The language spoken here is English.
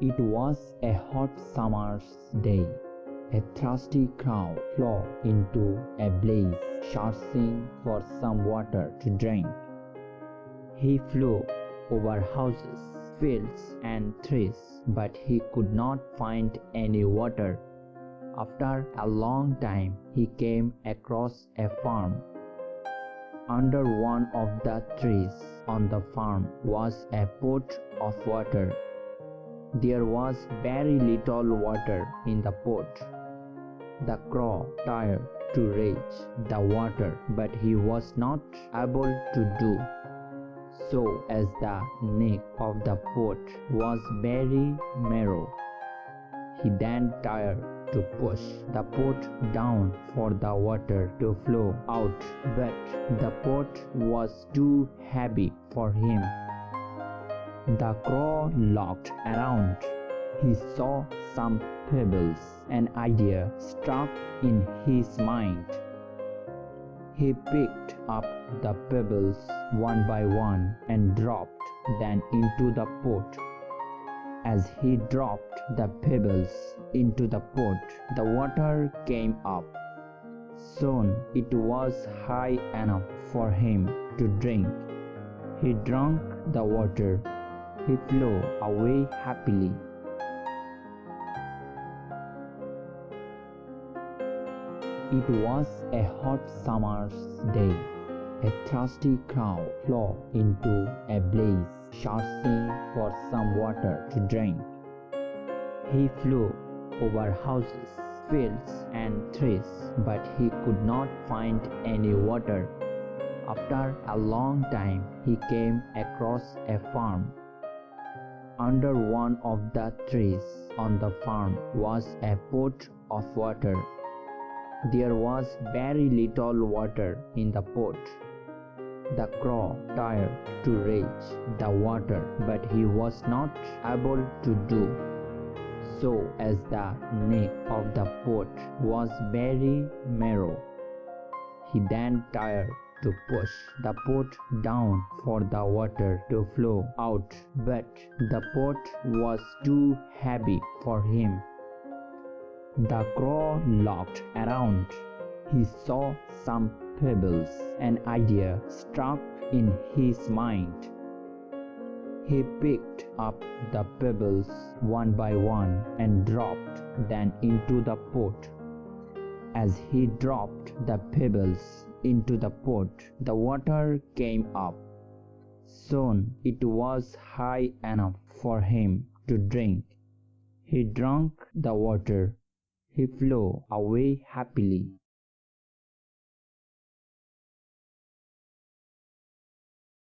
It was a hot summer's day. A thirsty crow flew into a blaze, searching for some water to drink. He flew over houses, fields, and trees, but he could not find any water. After a long time, he came across a farm. Under one of the trees on the farm was a pot of water. There was very little water in the pot. The crow tried to reach the water, but he was not able to do so, as the neck of the pot was very narrow. He then tried to push the pot down for the water to flow out, but the pot was too heavy for him. The crow looked around. He saw some pebbles. An idea struck in his mind. He picked up the pebbles one by one and dropped them into the pot. As he dropped the pebbles into the pot, the water came up. Soon it was high enough for him to drink. He drank the water. He flew away happily. It was a hot summer's day. A thirsty crow flew into a blaze, searching for some water to drink. He flew over houses, fields, and trees, but he could not find any water. After a long time, he came across a farm. Under one of the trees on the farm was a pot of water. There was very little water in the pot. The crow tried to reach the water, but he was not able to do so, as the neck of the pot was very narrow. He then tried to push the pot down for the water to flow out, but the pot was too heavy for him. The crow looked around. He saw some pebbles. An idea struck in his mind. He picked up the pebbles one by one and dropped them into the pot. As he dropped the pebbles into the pot, the water came up. Soon it was high enough for him to drink. He drank the water. He flew away happily.